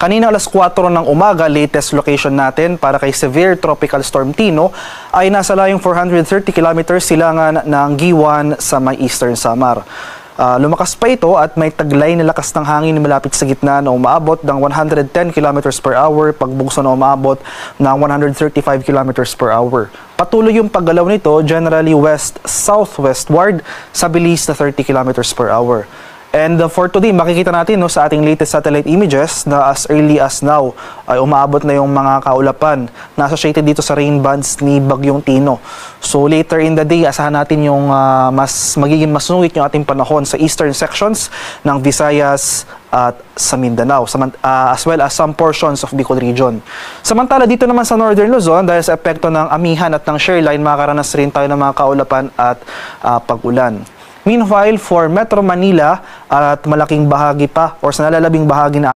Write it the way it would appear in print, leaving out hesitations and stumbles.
Kanina alas 4 ng umaga, latest location natin para kay Severe Tropical Storm Tino ay nasa layong 430 kilometers silangan ng Giwan sa may Eastern Samar. Lumakas pa ito at may taglay na lakas ng hangin malapit sa gitna na umaabot ng 110 km per hour, pagbugso na umaabot ng 135 km per hour. Patuloy yung paggalaw nito, generally west-southwestward sa bilis na 30 km per hour. And for today, makikita natin sa ating latest satellite images na as early as now ay umaabot na yung mga kaulapan na associated dito sa rain bands ni Bagyong Tino. So later in the day, asahan natin yung magiging masungit yung ating panahon sa eastern sections ng Visayas at sa Mindanao, as well as some portions of Bicol region. Samantala dito naman sa Northern Luzon, dahil sa epekto ng amihan at ng shoreline, makakaranas rin tayo ng mga kaulapan at pag-ulan. Meanwhile, for Metro Manila at malaking bahagi pa or sa nalalabing bahagi na